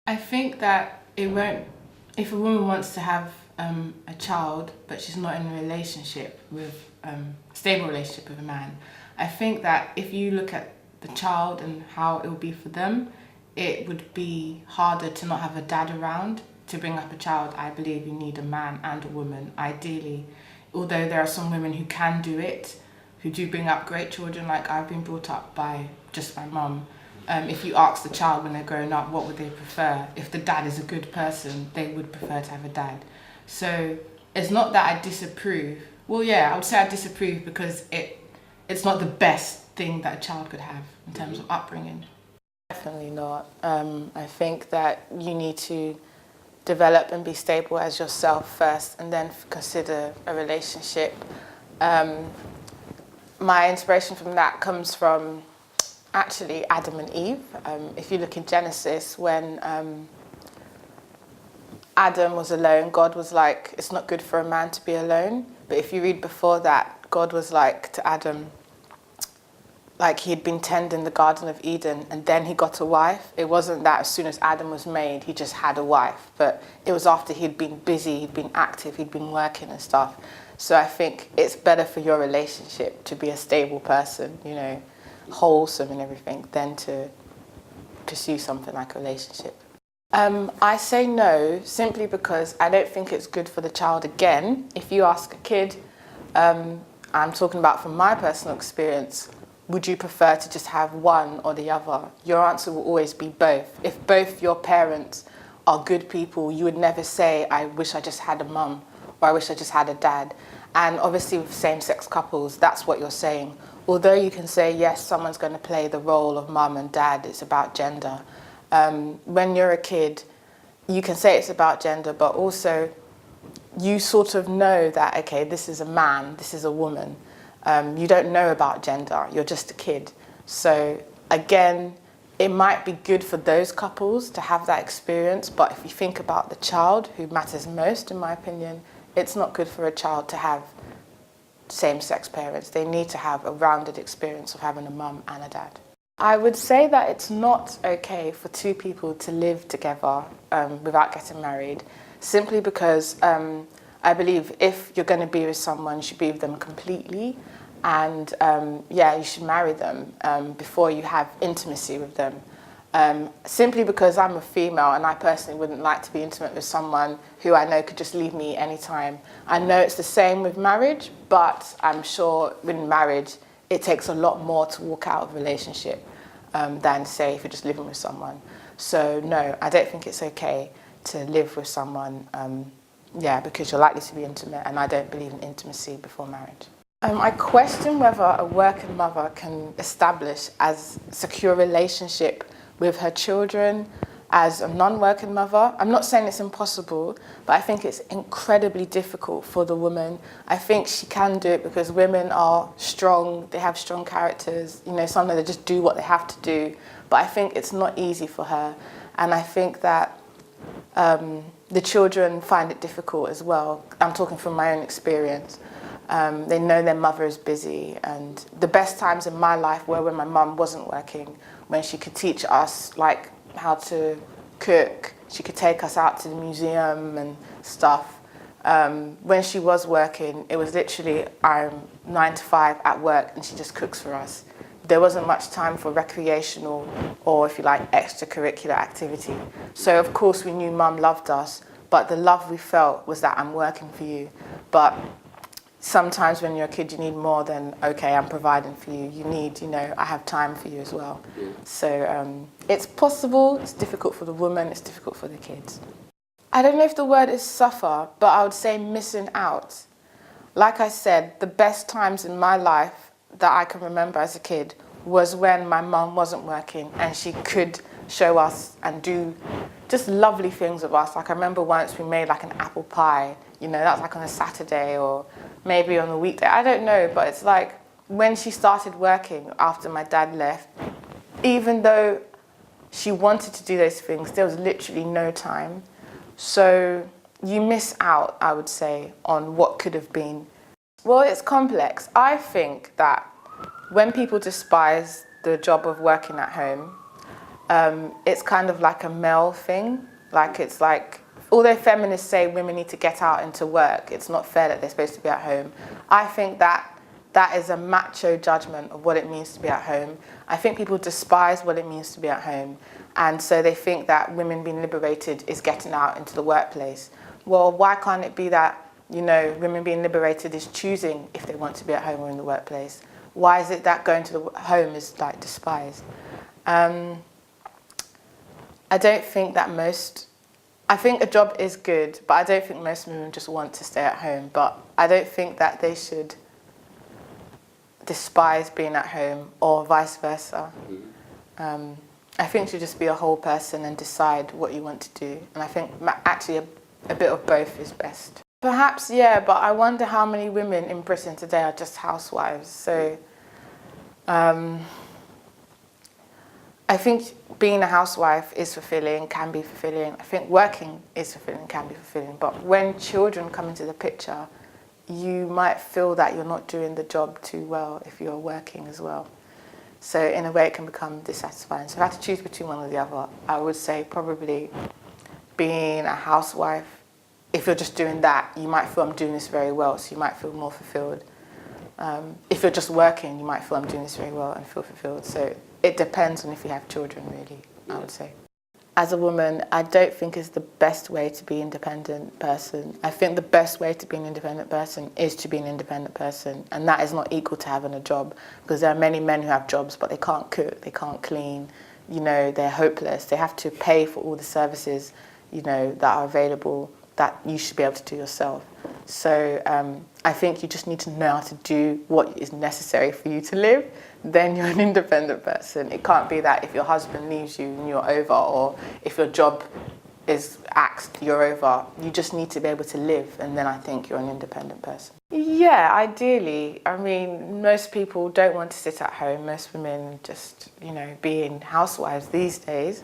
I think that it won't, if a woman wants to have a child, but she's not in a relationship with, a stable relationship with a man, I think that if you look at the child and how it will be for them, it would be harder to not have a dad around. To bring up a child, I believe you need a man and a woman, ideally. Although there are some women who can do it, who do bring up great children, like I've been brought up by just my mum. If you ask the child when they're growing up what would they prefer, if the dad is a good person, they would prefer to have a dad. So it's not that I disapprove. Well, yeah, I would say I disapprove because it's not the best thing that a child could have in terms of upbringing. Definitely not. I think that you need to develop and be stable as yourself first and then consider a relationship. My inspiration from that comes from actually Adam and Eve. If you look in Genesis, when Adam was alone, God was like, it's not good for a man to be alone. But if you read before that, God was like to Adam, like he'd been tending the Garden of Eden and then he got a wife. It wasn't that as soon as Adam was made, he just had a wife. But it was after he'd been busy, he'd been active, he'd been working and stuff. So I think it's better for your relationship to be a stable person, you know, wholesome and everything, than to pursue something like a relationship. I say no simply because I don't think it's good for the child. Again, if you ask a kid, I'm talking about from my personal experience, would you prefer to just have one or the other? Your answer will always be both. If both your parents are good people, you would never say, I wish I just had a mum or I wish I just had a dad. And obviously with same-sex couples, that's what you're saying. Although you can say, yes, someone's going to play the role of mum and dad, it's about gender. When you're a kid, you can say it's about gender, but also you sort of know that, okay, this is a man, this is a woman. You don't know about gender, you're just a kid. So again, it might be good for those couples to have that experience, but if you think about the child, who matters most, in my opinion, it's not good for a child to have same-sex parents. They need to have a rounded experience of having a mum and a dad. I would say that it's not okay for two people to live together without getting married, simply because I believe if you're going to be with someone, you should be with them completely, and yeah, you should marry them before you have intimacy with them. Simply because I'm a female and I personally wouldn't like to be intimate with someone who I know could just leave me anytime. I know it's the same with marriage, but I'm sure in marriage it takes a lot more to walk out of a relationship than, say, if you're just living with someone. So no, I don't think it's okay to live with someone, yeah, because you're likely to be intimate, and I don't believe in intimacy before marriage. I question whether a working mother can establish as secure relationship with her children as a non-working mother. I'm not saying it's impossible, but I think it's incredibly difficult for the woman. I think she can do it because women are strong, they have strong characters, you know, sometimes they just do what they have to do, but I think it's not easy for her. And I think that the children find it difficult as well. I'm talking from my own experience. They know their mother is busy, and the best times in my life were when my mum wasn't working, when she could teach us like how to cook, she could take us out to the museum and stuff. When she was working, it was literally I'm 9 to 5 at work and she just cooks for us. There wasn't much time for recreational or, if you like, extracurricular activity. So of course we knew mum loved us, but the love we felt was that I'm working for you. But sometimes when you're a kid, you need more than, okay, I'm providing for you. You need, you know, I have time for you as well. So it's possible, it's difficult for the woman, it's difficult for the kids. I don't know if the word is suffer, but I would say missing out. Like I said, the best times in my life that I can remember as a kid was when my mum wasn't working and she could show us and do just lovely things with us. Like I remember once we made like an apple pie, you know, that was like on a Saturday or maybe on a weekday, I don't know, but it's like when she started working after my dad left, even though she wanted to do those things, there was literally no time. So you miss out, I would say, on what could have been. Well, it's complex. I think that when people despise the job of working at home, it's kind of like a male thing. Like it's like, although feminists say women need to get out into work, it's not fair that they're supposed to be at home. I think that is a macho judgment of what it means to be at home. I think people despise what it means to be at home. And so they think that women being liberated is getting out into the workplace. Well, why can't it be that, you know, women being liberated is choosing if they want to be at home or in the workplace? Why is it that going to the home is like despised? I don't think that I think a job is good, but I don't think most women just want to stay at home. But I don't think that they should despise being at home or vice versa. I think you should just be a whole person and decide what you want to do. And I think actually a bit of both is best. Perhaps, yeah, but I wonder how many women in Britain today are just housewives. So I think being a housewife is fulfilling, can be fulfilling. I think working is fulfilling, can be fulfilling. But when children come into the picture, you might feel that you're not doing the job too well if you're working as well. So in a way it can become dissatisfying. So if I had to choose between one or the other, I would say probably being a housewife. If you're just doing that, you might feel I'm doing this very well, so you might feel more fulfilled. If you're just working, you might feel I'm doing this very well and feel fulfilled. So it depends on if you have children, really, I would say. As a woman, I don't think it's the best way to be an independent person. I think the best way to be an independent person is to be an independent person. And that is not equal to having a job, because there are many men who have jobs, but they can't cook, they can't clean, you know, they're hopeless. They have to pay for all the services, you know, that are available that you should be able to do yourself. So I think you just need to know how to do what is necessary for you to live. Then you're an independent person. It can't be that if your husband leaves you and you're over, or if your job is axed, you're over. You just need to be able to live, and then I think you're an independent person. Yeah, ideally. I mean, most people don't want to sit at home. Most women just, you know, being housewives these days.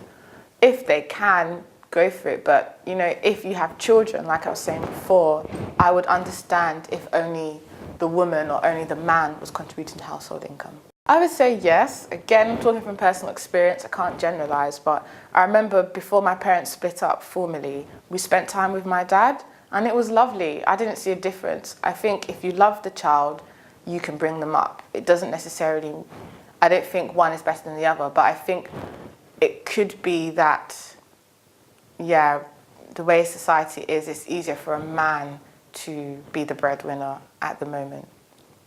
If they can, go for it. But, you know, if you have children, like I was saying before, I would understand if only the woman or only the man was contributing to household income. I would say yes. Again, I'm talking from personal experience. I can't generalise, but I remember before my parents split up formally, we spent time with my dad, and it was lovely. I didn't see a difference. I think if you love the child, you can bring them up. It doesn't necessarily, I don't think one is better than the other, but I think it could be that, yeah, the way society is, it's easier for a man to be the breadwinner at the moment.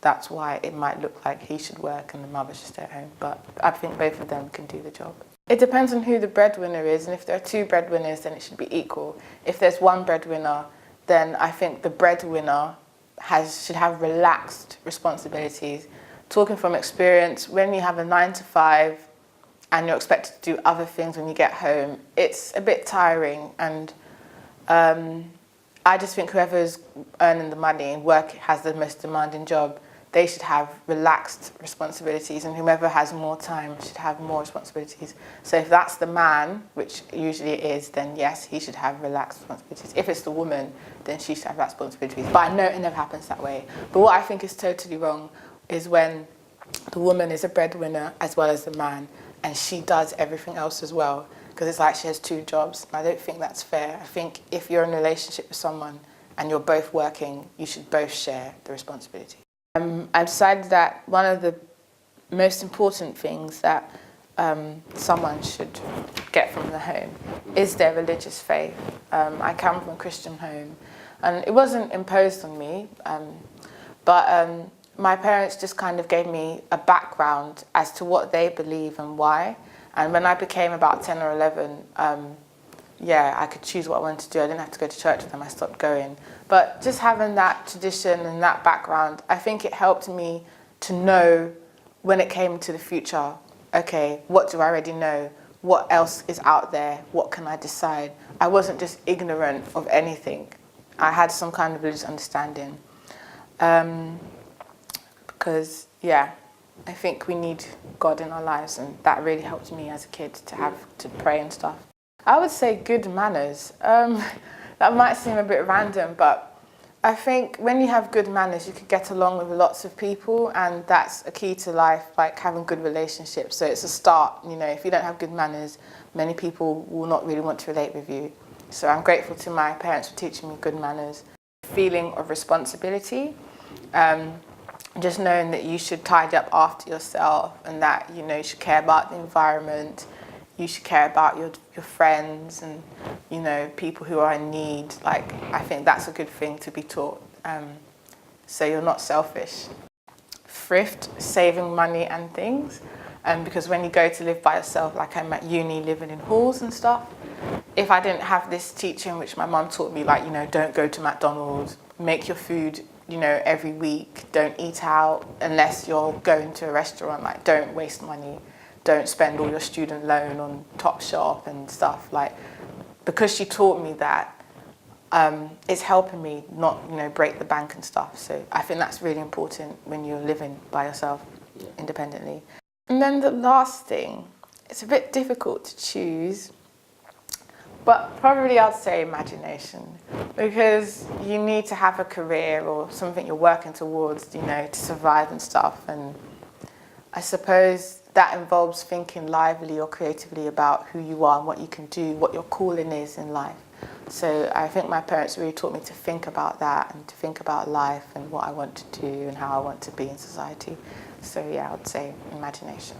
That's why it might look like he should work and the mother should stay at home. But I think both of them can do the job. It depends on who the breadwinner is, and if there are two breadwinners, then it should be equal. If there's one breadwinner, then I think the breadwinner should have relaxed responsibilities. Talking from experience, when you have a 9 to 5 and you're expected to do other things when you get home, it's a bit tiring. And I just think whoever's earning the money and work has the most demanding job, they should have relaxed responsibilities, and whoever has more time should have more responsibilities. So if that's the man, which usually it is, then yes, he should have relaxed responsibilities. If it's the woman, then she should have responsibilities. But I know it never happens that way. But what I think is totally wrong is when the woman is a breadwinner as well as the man, and she does everything else as well, because it's like she has two jobs. I don't think that's fair. I think if you're in a relationship with someone and you're both working, you should both share the responsibility. I've decided that one of the most important things that someone should get from the home is their religious faith. I come from a Christian home, and it wasn't imposed on me, but my parents just kind of gave me a background as to what they believe and why. And when I became about 10 or 11, I could choose what I wanted to do. I didn't have to go to church with them. I stopped going. But just having that tradition and that background, I think it helped me to know when it came to the future, okay, what do I already know? What else is out there? What can I decide? I wasn't just ignorant of anything. I had some kind of religious understanding. Because, I think we need God in our lives, and that really helped me as a kid to pray and stuff. I would say good manners. That might seem a bit random, but I think when you have good manners, you could get along with lots of people, and that's a key to life, like having good relationships. So it's a start, you know, if you don't have good manners, many people will not really want to relate with you. So I'm grateful to my parents for teaching me good manners. Feeling of responsibility, just knowing that you should tidy up after yourself, and that, you know, you should care about the environment, you should care about your friends and, you know, people who are in need. Like, I think that's a good thing to be taught. So you're not selfish. Thrift, saving money and things. Because when you go to live by yourself, like I'm at uni living in halls and stuff, if I didn't have this teaching, which my mum taught me, like, you know, don't go to McDonald's, make your food, you know, every week, don't eat out unless you're going to a restaurant, like, don't waste money. Don't spend all your student loan on Topshop and stuff. Like, because she taught me that, it's helping me not, you know, break the bank and stuff. So I think that's really important when you're living by yourself independently. And then the last thing, it's a bit difficult to choose, but probably I'd say imagination, because you need to have a career or something you're working towards, you know, to survive and stuff. And I suppose that involves thinking lively or creatively about who you are and what you can do, what your calling is in life. So I think my parents really taught me to think about that and to think about life and what I want to do and how I want to be in society. So yeah, I would say imagination.